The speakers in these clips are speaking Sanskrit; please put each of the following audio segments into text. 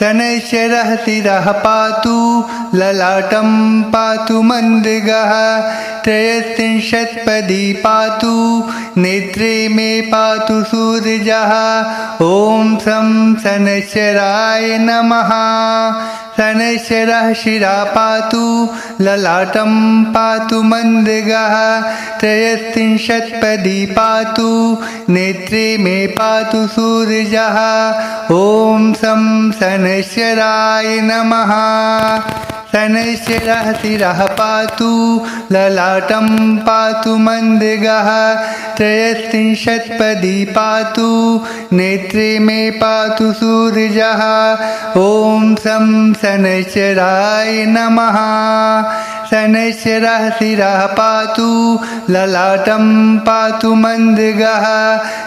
शनैश्चरः शिरः पातु ललाटं पातु मन्दगः त्रयस्त्रिंशत्पदी पातु नेत्रे मे पातु सूर्यः ॐ शं शनैश्चराय नमः। शनैश्चरः शिरः पातु ललाटं पातु मन्दगः त्रयस्त्रिंशत्पदी पातु नेत्रे मे पातु सूर्यः ॐ शं शनैश्चराय नमः। शनैश्चरः शिरः पातु ललाटं पातु मन्दगः त्रयस्त्रिंशत्पदी पातु नेत्रे मे पातु सूर्यः ॐ शं शनैश्चराय नमः। शनैश्चरः शिरः पातु ललाटं पातु मन्दगः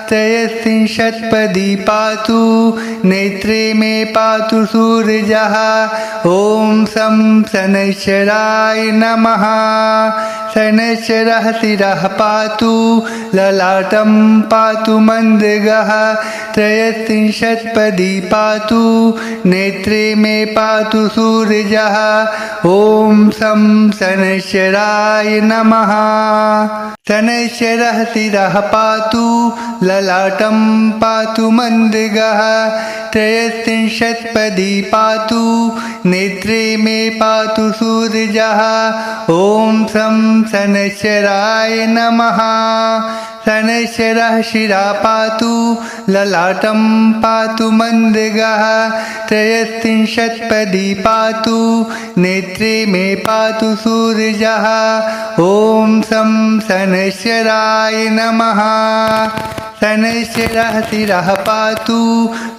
त्रयस्त्रिंशत्पदी पातु नेत्रे मे पातु सूर्यः ॐ शं शनैश्चराय नमः। शनैश्चरः शिरः पातु ललाटं पातु मन्दगः त्रयस्त्रिंशत्पदी पातु नेत्रे मे पातु सूर्यः ॐ शं शनैश्चराय नमः। शनैश्चरः शिरः पातु ललाटं पातु मन्दगः त्रयस्त्रिंशत्पदी पातु नेत्रे मे पातु सूर्यः ॐ शं शनैश्चराय नमः। शनैश्चरः शिरः पातु ललाटं पातु मन्दगः त्रयस्त्रिंशत्पदी पातु नेत्रे मे पातु सूर्यः ॐ शं शनैश्चराय नमः। शनैश्चरः शिरः पातु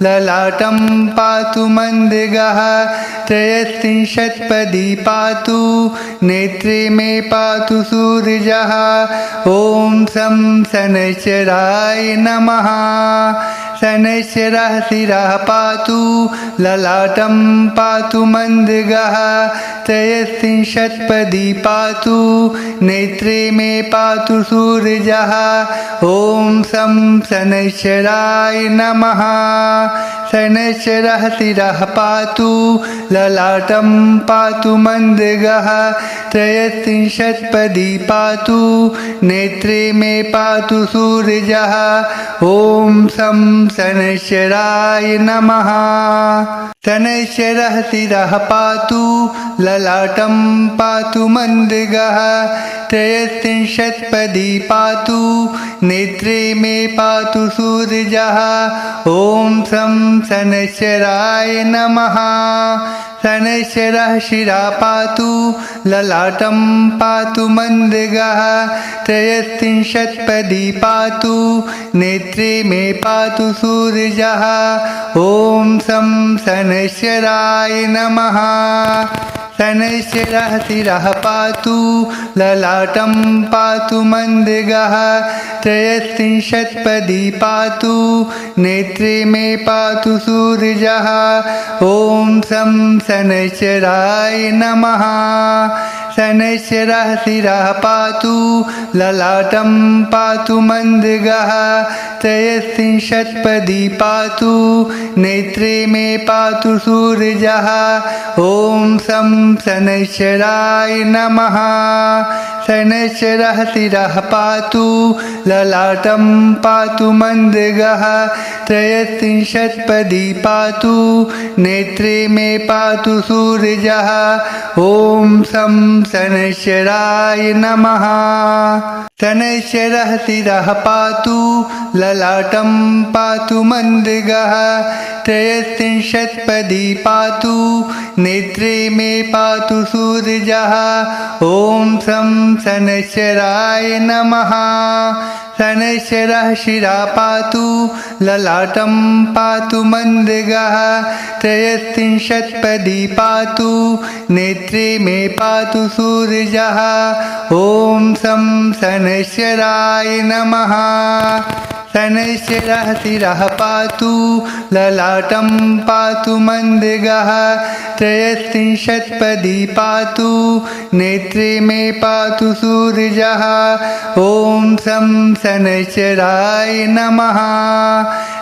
ललाटं पातु मन्दगः त्रयस्त्रिंशत्पदी पातु नेत्रे मे पातु सूर्यः ॐ शं शनैश्चराय नमः। शनैश्चरः शिरः पातु ललाटं पातु मन्दगः त्रयस्त्रिंशत्पदी पातु नेत्रे मे पातु सूर्यः ॐ शं शनैश्चराय नमः। शनैश्चरः शिरः पातु ललाटं पातु मन्दगः त्रयस्त्रिंशत्पदी पातु नेत्रे मे पातु सूर्यः ॐ शं शनैश्चराय नमः। शनैश्चरः शिरः पातु ललाटं पातु मन्दगः त्रयस्त्रिंशत्पदी पातु नेत्रे मे पातु सूर्यः ॐ शं शनैश्चराय नमः। शनैश्चरः शिरः पातु ललाटं पातु मन्दगः त्रयस्त्रिंशत्पदी पातु नेत्रे मे पातु सूर्यः ॐ शं शनैश्चराय नमः। शनैश्चरः शिरः पातु ललाटं पातु मन्दगः त्रयस्त्रिंशत्पदी पातु नेत्रे मे पातु सूर्यः ॐ शं शनैश्चराय नमः। शनैश्चरः शिरः पातु ललाटं पातु मन्दगः त्रयस्त्रिंशत्पदी पातु नेत्रे मे पातु सूर्यः ॐ शं शनैश्चराय नमः। शनैश्चरः शिरः पातु ललाटं पातु मन्दगः त्रयस्त्रिंशत्पदी पातु नेत्रे मे पातु सूर्यः ॐ शं शनैश्चराय नमः। शनैश्चरः शिरः पातु ललाटं पातु मन्दगः त्रयस्त्रिंशत्पदी पातु नेत्रे मे पातु सूर्यः ॐ शं शनैश्चराय नमः। शनैश्चरः शिरः पातु ललाटं पातु मन्दगः त्रयस्त्रिंशत्पदी पातु नेत्रे मे पातु सूर्यः ॐ शं शनैश्चराय नमः। शनैश्चरः शिरः पातु ललाटं पातु मन्दगः त्रयस्त्रिंशत्पदी पातु नेत्रे मे पातु सूर्यः ॐ शं शनैश्चराय नमः।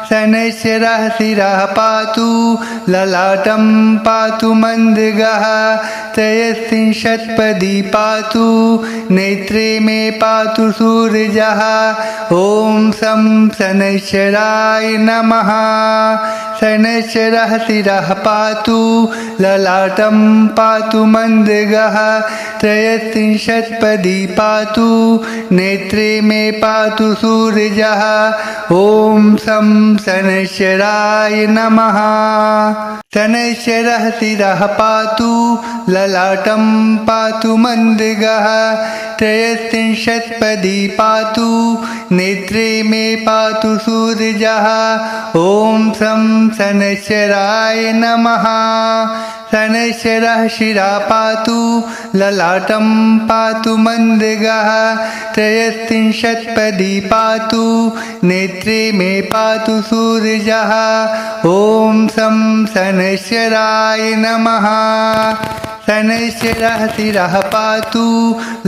शनैश्चरः शिरः पातु ललाटं पातु मन्दगः त्रयस्त्रिंशत्पदी पातु नेत्रे मे पातु सूर्यः ॐ शं शनैश्चराय नमः शनैश्चरः शिरः पातु ललाटं पातु मन्दगः त्रयस्त्रिंशत्पदी पातु नेत्रे मे पातु सूर्यः ॐ शं शनैश्चराय नमः शनैश्चरः शिरः पातु ललाटं पातु मन्दगः त्रयस्त्रिंशत्पदी पातु नेत्रे मे पातु सूर्यः ॐ शं शनैश्चराय नमः शनैश्चरः शिरः पातु ललाटं पातु मन्दगः त्रयस्त्रिंशत्पदी पातु नेत्रे मे पातु सूर्यः ॐ शं शनैश्चराय नमः शनैश्चरः शिरः पातु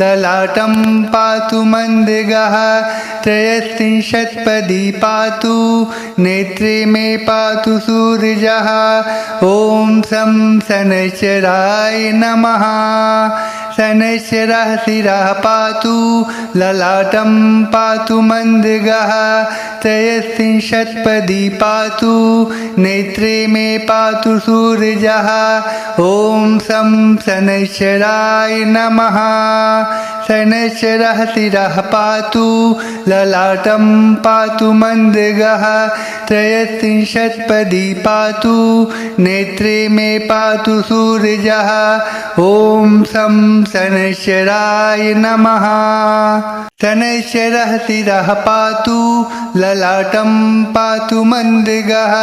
ललाटं पातु मन्दगः त्रयस्त्रिंशत्पदी पातु नेत्रे मे पातु सूर्यः ॐ शं शनैश्चराय नमः शनैश्चरः शिरः पातु ललाटं पातु मन्दगः त्रयस्त्रिंशत्पदी पातु नेत्रे मे पातु सूर्यः ॐ शं शनैश्चराय नमः शनैश्चरः शिरः पातु ललाटं पातु मन्दगः त्रयस्त्रिंशत्पदी पातु नेत्रे मे पातु सूर्यः ॐ शं शनैश्चराय नमः शनैश्चरः शिरः पातु ललाटं पातु मन्दगः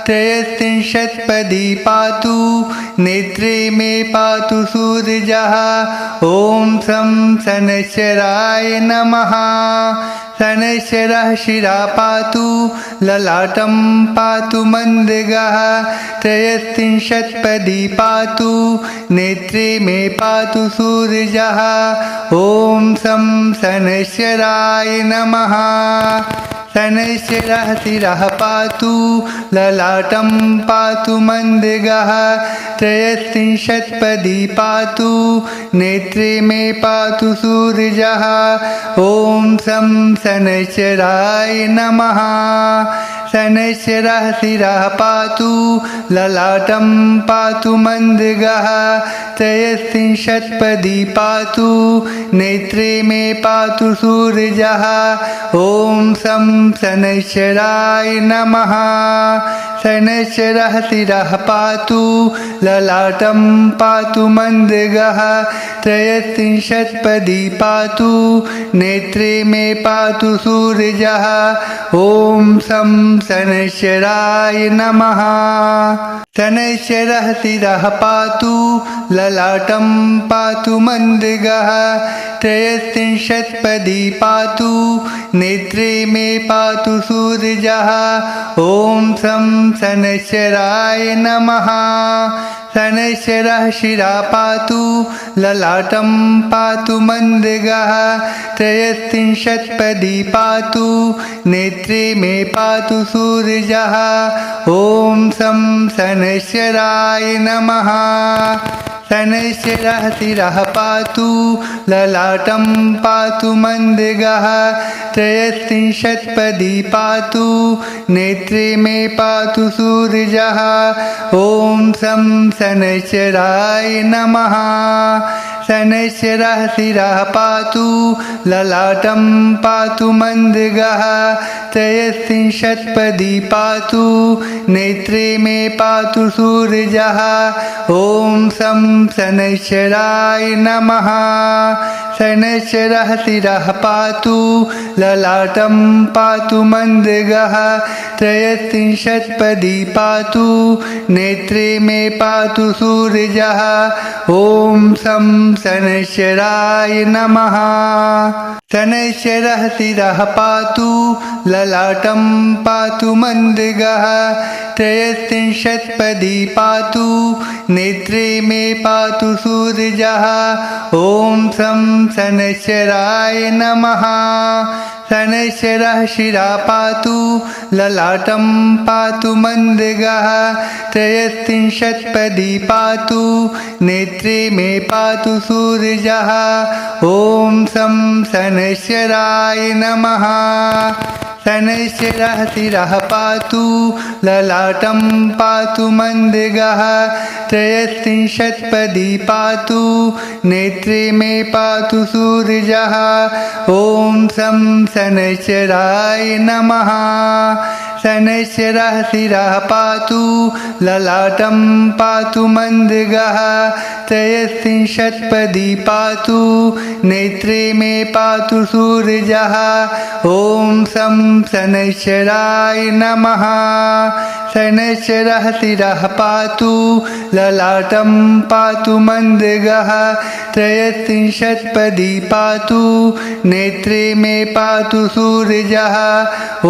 त्रयस्त्रिंशत्पदी पातु नेत्रे मे पातु सूर्यः ॐ शं शनैश्चराय नमः शनैश्चरः शिरः पातु ललाटं पातु मन्दगः त्रयस्त्रिंशत्पदी पातु नेत्रे मे पातु सूर्यः ॐ शं शनैश्चराय नमः शनैश्चरः शिरः पातु ललाटं पातु मन्दगः त्रयस्त्रिंशत्पदी पातु नेत्रे मे पातु सूर्यः ॐ शं शनैश्चराय नमः शनैश्चरः शिरः पातु ललाटं पातु मन्दगः त्रयस्त्रिंशत्पदी पातु नेत्रे मे पातु सूर्यः ॐ शं शनैश्चराय नमः शनैश्चरः शिरः पातु ललाटं पातु मन्दगः त्रयस्त्रिंशत्पदी पातु नेत्रे मे पातु सूर्यः ॐ शं शनैश्चराय नमः शनैश्चरः शिरः पातु ललाटं पातु मन्दगः त्रयस्त्रिंशत्पदी पातु नेत्रे मे पातु सूर्यः ॐ शं शनैश्चराय नमः शनैश्चरः शिरः पातु ललाटं पातु मन्दगः त्रयस्त्रिंशत्पदी पातु नेत्रे मे पातु सूर्यः ॐ शं शनैश्चराय नमः शनैश्चरः शिरः पातु ललाटं पातु मन्दगः त्रयस्त्रिंशत्पदी पातु नेत्रे मे पातु सूर्यः ॐ शं शनैश्चराय नमः शनैश्चरः शिरः पातु ललाटं पातु मन्दगः त्रयस्त्रिंशत्पदी पातु नेत्रे मे पातु सूर्यः ॐ शं शनैश्चराय नमः शनैश्चरः शिरः पातु ललाटं पातु मन्दगः त्रयस्त्रिंशत्पदी पातु नेत्रे मे पातु सूर्यः ॐ शं शनैश्चराय नमः शनैश्चरः शिरः पातु ललाटं पातु मन्दगः त्रयस्त्रिंशत्पदी पातु नेत्रे मे पातु सूर्यः ॐ शं शनैश्चराय नमः शनैश्चरः शिरा पातु ललाटं पातु मन्दगः त्रयस्त्रिंशत्पदी पातु नेत्रे मे पातु सूर्यः ॐ शं शनैश्चराय नमः शनैश्चरः शिरः पातु ललाटं पातु मन्दगः त्रयस्त्रिंशत्पदी पातु नेत्रे मे पातु सूर्यः ॐ शं शनैश्चराय नमः शनैश्चरः शिरः पातु ललाटं पातु मन्दगः त्रयस्त्रिंशत्पदी पातु नेत्रे मे पातु सूर्यः ॐ शं शनैश्चराय नमः शनैश्चरः शिरः पातु ललाटं पातु मन्दगः त्रयस्त्रिंशत्पदी पातु नेत्रे मे पातु सूर्यः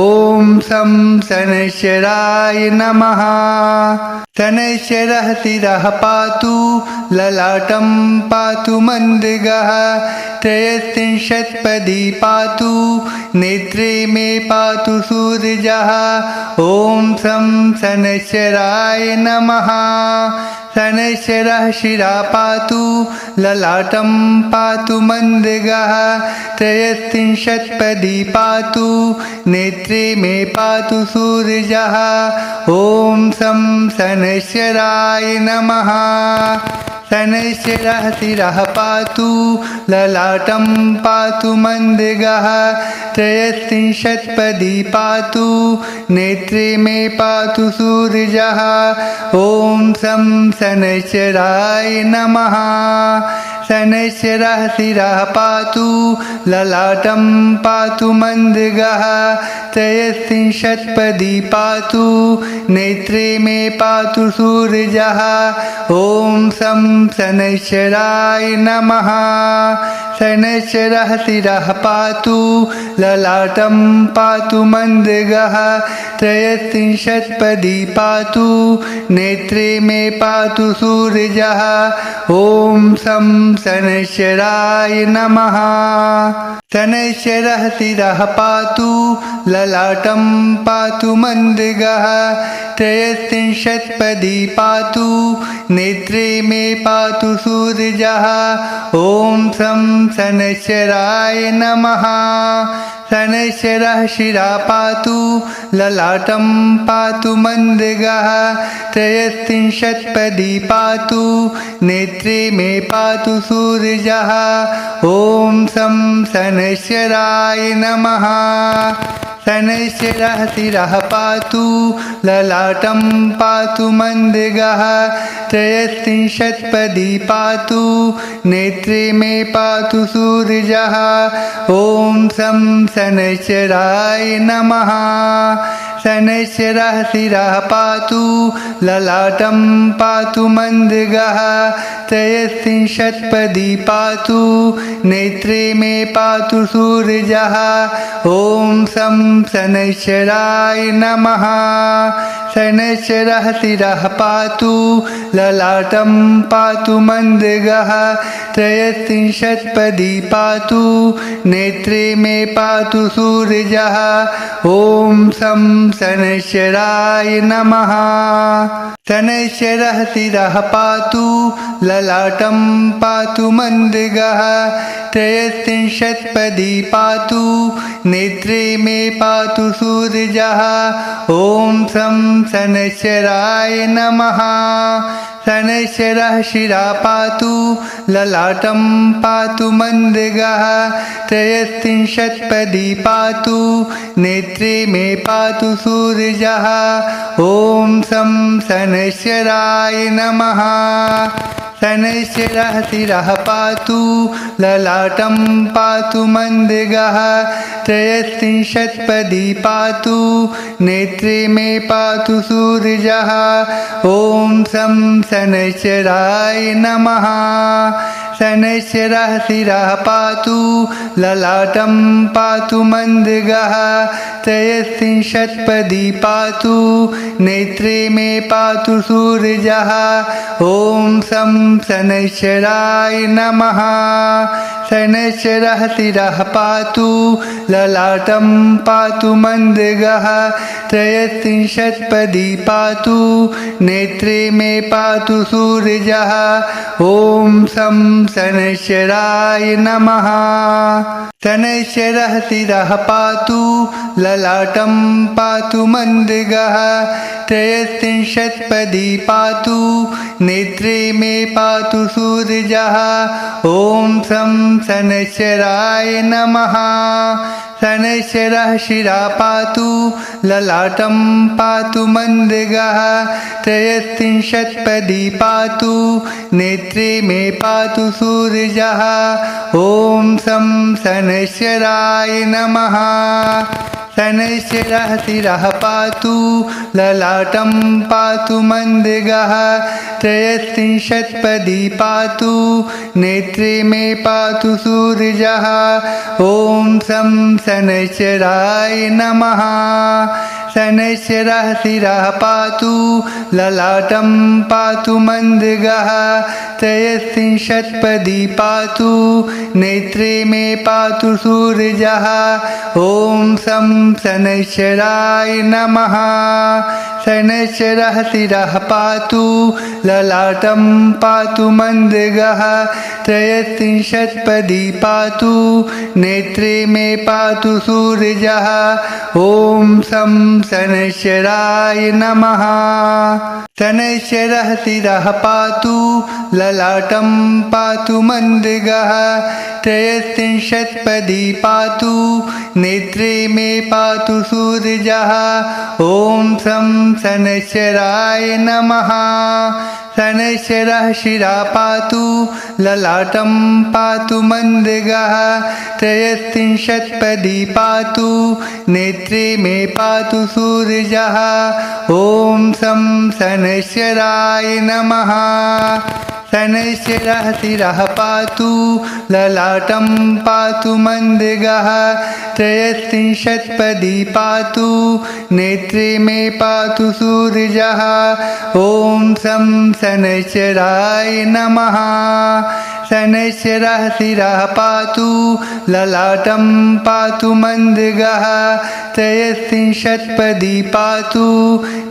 ॐ शं शनैश्चराय नमः शनैश्चरः शिरः पातु ललाटं पातु मन्दगः त्रयस्त्रिंशत्पदी पातु नेत्रे मे पातु सूर्यः ॐ शं शनैश्चराय नमः शनैश्चरः शिरा पातु ललाटं पातु मन्दगः त्रयस्त्रिंशत्पदी पातु नेत्रे मे पातु सूर्यः ॐ शं शनैश्चराय नमः शनैश्चरः शिरः पातु ललाटं पातु मन्दगः त्रयस्त्रिंशत्पदी पातु नेत्रे मे पातु सूर्यः ॐ शं शनैश्चराय नमः शनैश्चरः शिरः पातु ललाटं पातु मन्दगः त्रयस्त्रिंशत्पदी पातु नेत्रे मे पातु सूर्यः ॐ शं शनैश्चराय नमः शनैश्चरः शिरः पातु ललाटं पातु मन्दगः त्रयस्त्रिंशत्पदी पातु नेत्रे मे पातु सूर्यः ॐ शं शनैश्चराय नमः शनैश्चरः शिरः पातु ललाटं पातु मन्दगः त्रयस्त्रिंशत्पदी पातु नेत्रे मे पातु सूर्यः ॐ शं शनैश्चराय नमः शनैश्चरः शिरा पातु ललाटं पातु मन्दगः त्रयस्त्रिंशत्पदी पातु नेत्रे मे पातु सूर्यः ॐ शं शनैश्चराय नमः शनैश्चरः शिरः पातु ललाटं पातु मन्दगः त्रयस्त्रिंशत्पदी पातु नेत्रे मे पातु सूर्यः ॐ शं शनैश्चराय नमः शनैश्चरः शिरः पातु ललाटं पातु मन्दगः त्रयस्त्रिंशत्पदी पातु नेत्रे मे पातु सूर्यः ॐ शं शनैश्चराय नमः शनैश्चरः शिरः पातु ललाटं पातु मन्दगः त्रयस्त्रिंशत्पदी पातु नेत्रे मे पातु सूर्यः ॐ शं शनैश्चराय नमः शनैश्चरः शिरः पातु ललाटं पातु मन्दगः त्रयस्त्रिंशत्पदी पातु नेत्रे मे पातु सूर्यः ॐ शं शनैश्चराय नमः शनैश्चरः शिरा पातु ललाटं पातु मन्दगः त्रयस्त्रिंशत्पदी पातु नेत्रे मे पातु सूर्यः ॐ शं शनैश्चराय नमः शनैश्चरः शिरः पातु ललाटं पातु मन्दगः त्रयस्त्रिंशत्पदी पातु नेत्रे मे पातु सूर्यः ॐ शं शनैश्चराय नमः शनैश्चरः शिरः पातु ललाटं पातु मन्दगः त्रयस्त्रिंशत्पदी पातु नेत्रे मे पातु सूर्यः ॐ शं शनैश्चराय नमः शनैश्चरः शिरः पातु ललाटं पातु मन्दगः त्रयस्त्रिंशत्पदी पातु नेत्रे मे पातु सूर्यः ॐ शं शनैश्चराय नमः शनैश्चरः शिरः पातु ललाटं पातु मन्दगः त्रयस्त्रिंशत्पदी पातु नेत्रे मे पातु सूर्यः ॐ शं शनैश्चराय नमः शनैश्चरः शिरः पातु ललाटं पातु मन्दगः त्रयस्त्रिंशत्पदी पातु नेत्रे मे पातु सूर्यः ॐ शं शनैश्चराय नमः शनैश्चरः शिरः पातु ललाटं पातु मन्दगः त्रयस्त्रिंशत्पदी पातु नेत्रे मे पातु सूर्यः ॐ शं शनैश्चराय नमः शनैश्चरः शिरः पातु ललाटं पातु मन्दगः त्रयस्त्रिंशत्पदी पातु नेत्रे मे पातु सूर्यः ॐ शं शनैश्चराय नमः शनैश्चरः शिरः पातु ललाटं पातु मन्दगः त्रयस्त्रिंशत्पदी पातु नेत्रे मे पातु सूर्यः ॐ शं शनैश्चराय नमः शनैश्चरः शिरः पातु ललाटं पातु मन्दगः त्रयस्त्रिंशत्पदी पातु नेत्रे मे पातु सूर्यः ॐ शं शनैश्चराय नमः शनैश्चरः शिरः पातु ललाटं पातु मन्दगः त्रयस्त्रिंशत्पदी पातु नेत्रे मे पातु सूर्यः ॐ शं शनैश्चराय नमः शनैश्चरः शिरः पातु ललाटं पातु मन्दगः त्रयस्त्रिंशत्पदी पातु नेत्रे मे पातु सूर्यः ॐ शं शनैश्चराय नमः शनैश्चरः शिरः पातु ललाटं पातु मन्दगः त्रयस्त्रिंशत्पदी पातु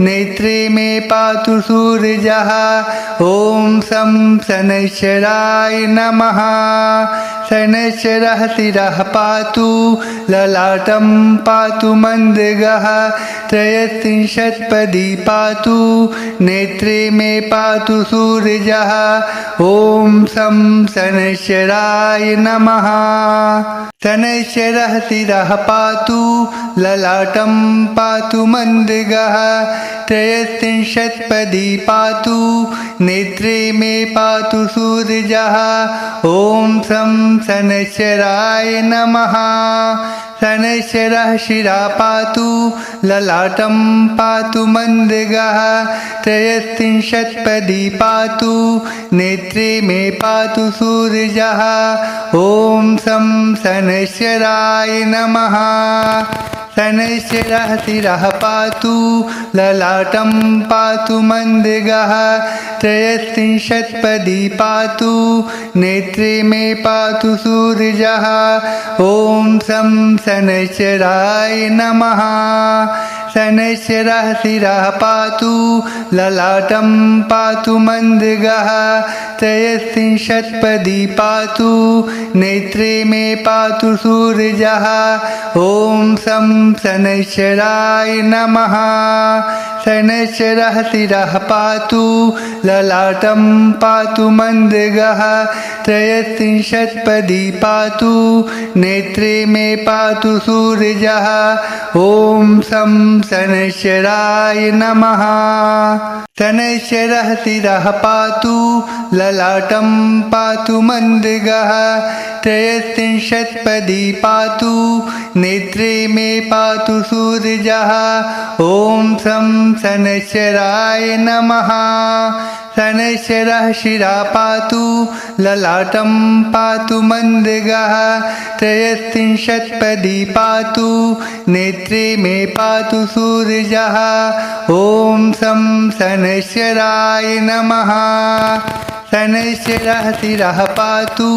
नेत्रे मे पातु सूर्यः ॐ शं शनैश्चराय नमः शनैश्चरः शिरः पातु ललाटं पातु मन्दगः त्रयस्त्रिंशत्पदी पातु नेत्रे मे पातु सूर्यः ॐ शं शनैश्चराय नमः शनैश्चरः शिरः पातु ललाटं पातु मन्दगः त्रयस्त्रिंशत्पदी पातु नेत्रे मे पातु सूर्यः ॐ शं शनैश्चराय नमः शनैश्चरः शिरः पातु ललाटं पातु मन्दगः त्रयस्त्रिंशत्पदी पातु नेत्रे मे पातु सूर्यः ॐ शं शनैश्चराय नमः शनैश्चरः शिरः पातु ललाटं पातु मन्दगः त्रयस्त्रिंशत्पदी पातु नेत्रे मे पातु सूर्यः ॐ शं शनैश्चराय नमः शनैश्चरः शिरः पातु ललाटं पातु मन्दगः त्रयस्त्रिंशत्पदी पातु नेत्रे मे पातु सूर्यः ॐ शं शनैश्चराय नमः शनैश्चरः शिरः पातु ललाटं पातु मन्दगः त्रयस्त्रिंशत्पदी पातु नेत्रे मे पातु सूर्यः ॐ शं शनैश्चराय नमः शनैश्चरः शिरः पातु ललाटं पातु मन्दगः त्रयस्त्रिंशत्पदी पातु नेत्रे मे पातु सूर्यः ॐ शं शनैश्चराय नमः शनैश्चरः शिरः पातु ललाटं पातु मन्दगः त्रयस्त्रिंशत्पदी पातु नेत्रे मे पातु सूर्यः ॐ शं शनैश्चराय नमः शनैश्चरः शिरः पातु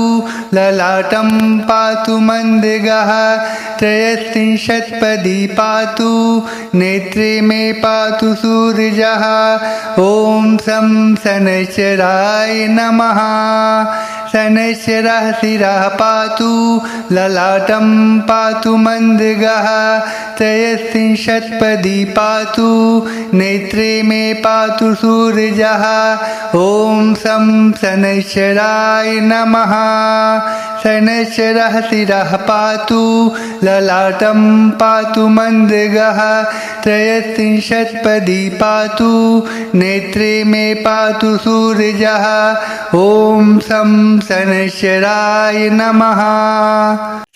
ललाटं पातु मन्दगः त्रयस्त्रिंशत्पदी पातु नेत्रे मे पातु सूर्यः ॐ शं शनैश्चराय नमः शनैश्चरः शिरः पातु ललाटं पातु मन्दगः त्रयस्त्रिंशत्पदी पातु नेत्रे मे पातु सूर्यः ॐ शं शनैश्चराय नमः शनैश्चरः शिरः पातु ललाटं पातु मन्दगः त्रयस्त्रिंशत्पदी पातु नेत्रे मे पातु सूर्यः ॐ शं शनैश्चराय नमः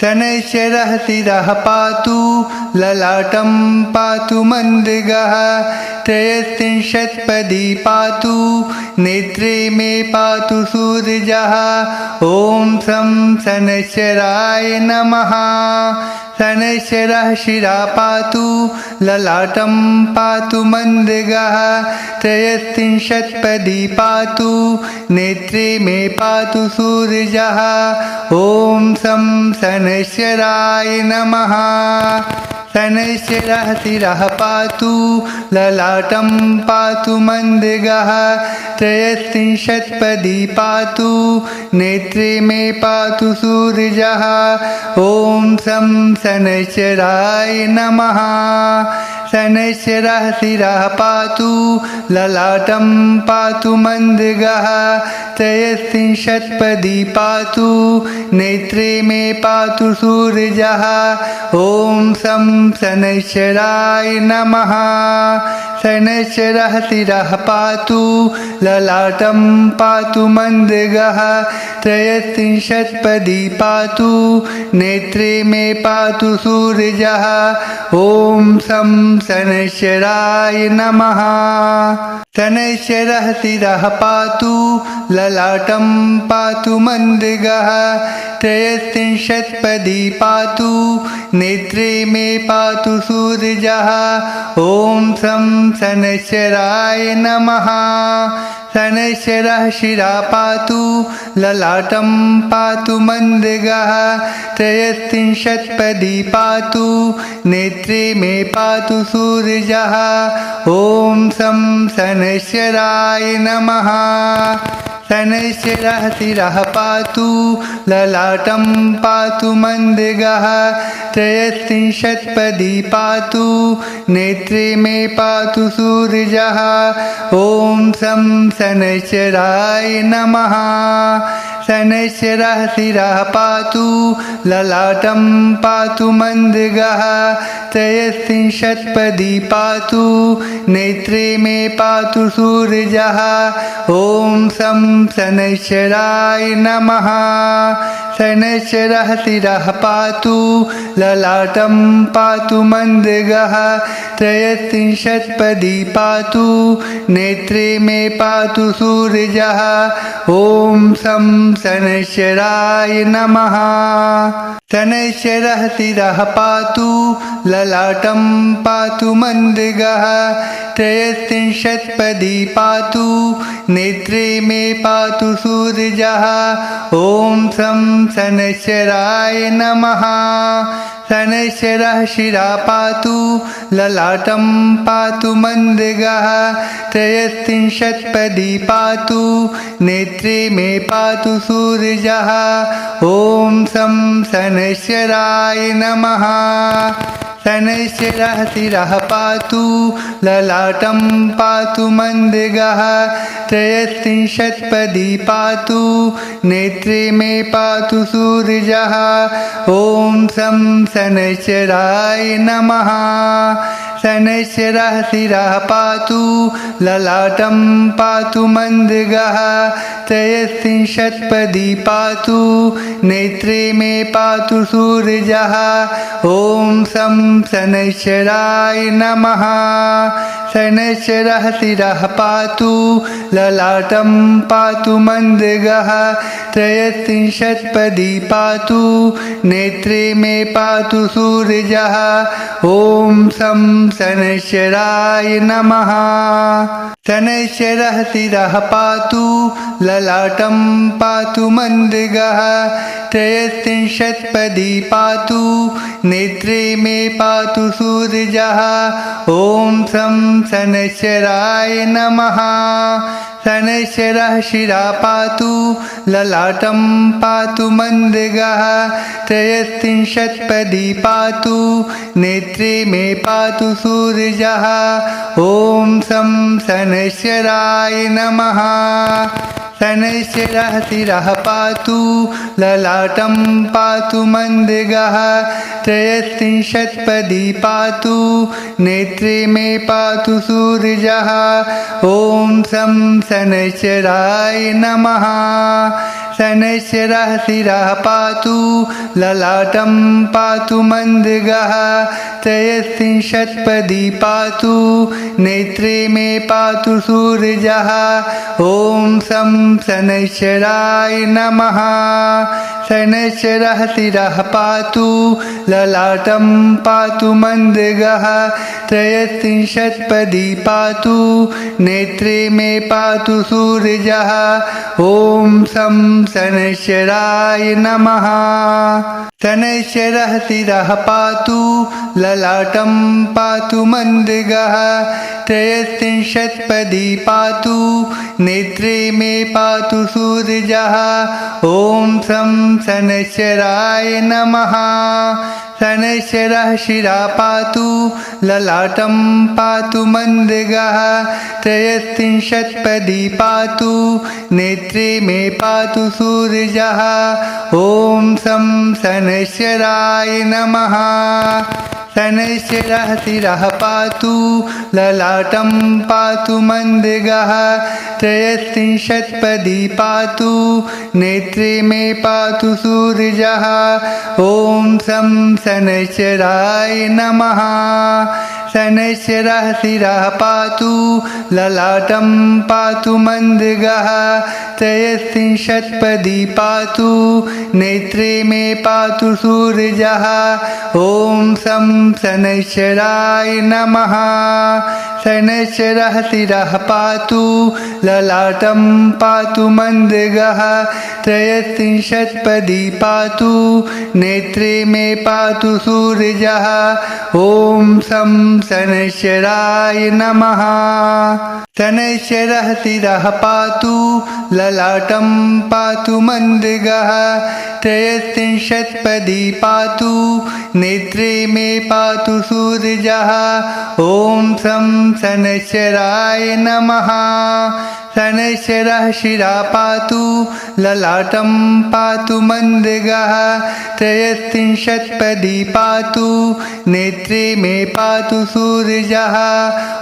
शनैश्चरः शिरः पातु ललाटं पातु मन्दगः त्रयस्त्रिंशत्पदी पातु नेत्रे मे पातु सूर्यः ॐ शं शनैश्चराय नमः शनैश्चरः शिरः पातु ललाटं पातु मन्दगः त्रयस्त्रिंशत्पदी पातु नेत्रे मे पातु सूर्यः ॐ शं शनैश्चराय नमः शनैश्चरः शिरः पातु ललाटं पातु मन्दगः त्रयस्त्रिंशत्पदी पातु नेत्रे मे पातु सूर्यः ॐ शं शनैश्चराय नमः शनैश्चरः शिरः पातु ललाटं पातु मन्दगः त्रयस्त्रिंशत्पदी पातु नेत्रे मे पातु सूर्यः ॐ शं शनैश्चराय नमः शनैश्चरः शिरः पातु ललाटं पातु मन्दगः त्रयस्त्रिंशत्पदी पातु नेत्रे मे पातु सूर्यः ॐ शं शनैश्चराय नमः शनैश्चरः शिरः पातु ललाटं पातु मन्दगः त्रयस्त्रिंशत्पदी पातु नेत्रे मे पातु सूर्यः ॐ शं शनैश्चराय नमः शनैश्चरः शिरः पातु ललाटं पातु मन्दगः त्रयस्त्रिंशत्पदी पातु नेत्रे मे पातु सूर्यः ॐ शं शनैश्चराय नमः शनैश्चरः शिरः पातु ललाटं पातु मन्दगः त्रयस्त्रिंशत्पदी पातु नेत्रे मे पातु सूर्यः ॐ शं शनैश्चराय नमः शनैश्चरः शिरः पातु ललाटं पातु मन्दगः त्रयस्त्रिंशत्पदी पातु नेत्रे मे पातु सूर्यः ॐ शं शनैश्चराय नमः शनैश्चरः शिरः पातु ललाटं पातु मन्दगः त्रयस्त्रिंशत्पदी पातु नेत्रे मे पातु सूर्यः ॐ शं शनैश्चराय नमः शनैश्चरः शिरः पातु ललाटं पातु मन्दगः त्रयस्त्रिंशत्पदी पातु नेत्रे मे पातु सूर्यः ॐ शं शनैश्चराय नमः शनैश्चरः शिरः पातु ललाटं पातु मन्दगः त्रयस्त्रिंशत्पदी पातु नेत्रे मे पातु सूर्यः ॐ शं शनैश्चराय नमः शनैश्चरः शिरः पातु ललाटं पातु मन्दगः त्रयस्त्रिंशत्पदी पातु नेत्रे मे पातु सूर्यः ॐ शं शनैश्चराय नमः शनैश्चरः शिरः पातु ललाटं पातु मन्दगः त्रयस्त्रिंशत्पदी पातु नेत्रे मे पातु सूर्यः ॐ शं शनैश्चराय नमः शनैश्चरः शिरः पातु ललाटं पातु मन्दगः त्रयस्त्रिंशत्पदी पातु नेत्रे मे पातु सूर्यः। ॐ शं शनैश्चराय नमः। शनैश्चरः शिरः पातु ललाटं पातु मन्दगः। त्रयस्त्रिंशत्पदी पातु नेत्रे मे पातु सूर्यः। ॐ शं शनैश्चराय नमः। शनैश्चरः शिरः पातु ललाटं पातु मन्दगः। त्रयस्त्रिंशत्पदी पातु नेत्रे मे पातु सूर्यः। ॐ शं शनैश्चराय नमः। शनैश्चरः शिरः पातु ललाटं पातु मन्दगः। त्रयस्त्रिंशत्पदी पातु नेत्रे मे पातु सूर्यः। ॐ शं शनैश्चराय नमः। शनैश्चरः शिरः पातु ललाटं पातु मन्दगः। त्रयस्त्रिंशत्पदी पातु नेत्रे मे पातु सूर्यः। ॐ शं शनैश्चराय नमः। शनैश्चरः शिरः पातु ललाटं पातु मन्दगः। त्रयस्त्रिंशत्पदी पातु नेत्रे मे पातु सूर्यः। ॐ शं शनैश्चराय नमः। शनैश्चरः शिरः पातु ललाटं पातु मन्दगः। त्रयस्त्रिंशत्पदी पातु नेत्रे मे पातु सूर्यः। ॐ शं शनैश्चराय नमः। शनैश्चरः शिरः पातु ललाटं पातु मन्दगः। त्रयस्त्रिंशत्पदी पातु नेत्रे मे पातु सूर्यः। ॐ शं शनैश्चराय नमः। शनैश्चरः शिरः पातु ललाटं पातु मन्दगः। त्रयस्त्रिंशत्पदी पातु नेत्रे मे पातु सूर्यः। ॐ शं शनैश्चराय नमः। शनैश्चरः शिरः पातु ललाटं पातु मन्दगः। त्रयस्त्रिंशत्पदी पातु नेत्रे मे पातु सूर्यः। ॐ शं शनैश्चराय नमः। शनैश्चरः शिरः पातु ललाटं पातु मन्दगः। त्रयस्त्रिंशत्पदी पातु नेत्रे मे पातु सूर्यः। ॐ शं शनैश्चराय नमः। शनैश्चरः शिरः पातु ललाटं पातु मन्दगः। त्रयस्त्रिंशत्पदी पातु नेत्रे मे पातु सूर्यः। ॐ शं शनैश्चराय नमः। शनैश्चरः शिरः पातु ललाटं पातु मन्दगः। त्रयस्त्रिंशत्पदी पातु नेत्रे मे पातु सूर्यः।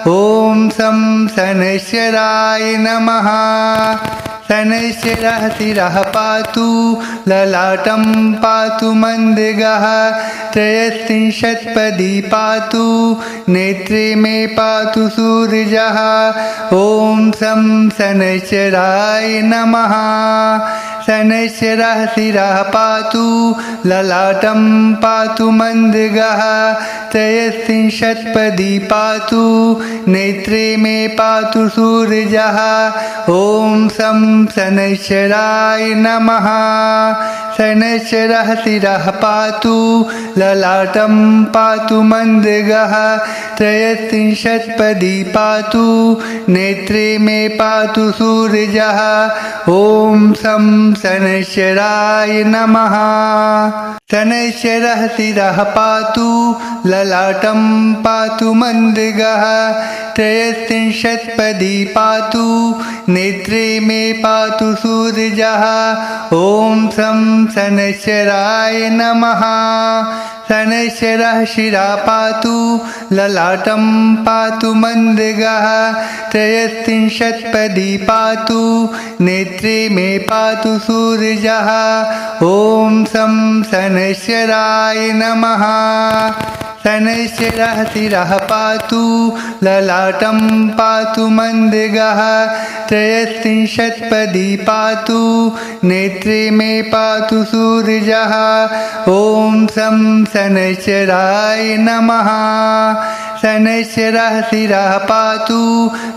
ॐ शं शनैश्चराय नमः। शनैश्चरः शिरः पातु ललाटं पातु मन्दगः। त्रयस्त्रिंशत्पदी पातु नेत्रे मे पातु सूर्यः। ॐ शं शनैश्चराय नमः। शनैश्चरः शिरः पातु ललाटं पातु मन्दगः। त्रयस्त्रिंशत्पदी पातु नेत्रे मे पातु सूर्यः। ॐ शं शनैश्चराय नमः। शनैश्चरः शिरः पातु ललाटं पातु मन्दगः। त्रयस्त्रिंशत्पदी पातु नेत्रे मे पातु सूर्यः। ॐ शं शनैश्चराय नमः। शनैश्चरः शिरः पातु ललाटं पातु मन्दगः। त्रयस्त्रिंशत्पदी पातु नेत्रे मे पातु सूर्यः। ॐ शं शनैश्चराय नमः। शनैश्चरः शिरः पातु ललाटं पातु मन्दगः। त्रयस्त्रिंशत्पदी पातु नेत्रे मे पातु सूर्यः। ॐ शं शनैश्चराय नमः। शनैश्चरः शिरः पातु ललाटं पातु मन्दगः त्रयस्त्रिंशत्पदी पातु नेत्रे मे पातु सूर्यः ॐ शं शनैश्चराय नमः शनैश्चरः शिरः पातु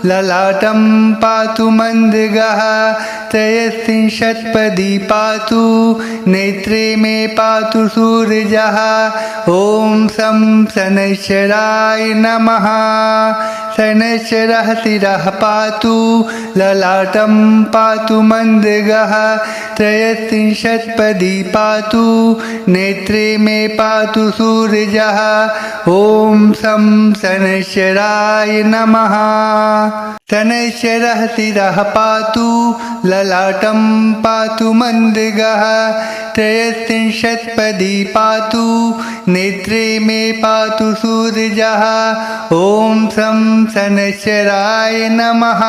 ललाटं पातु मन्दगः त्रयस्त्रिंशत्पदी पातु नेत्रे मे पातु सूर्यः ॐ शं शनैश्चराय नमः शनैश्चरः शिरः पातु ललाटं पातु मन्दगः त्रयस्त्रिंशत्पदी पातु नेत्रे मे पातु सूर्यः ॐ शं शनैश्चराय नमः शनैश्चरः शिरः पातु ललाटं पातु मन्दगः त्रयस्त्रिंशत्पदी पातु नेत्रे मे पातु सूर्यः ॐ शं शनैश्चराय नमः।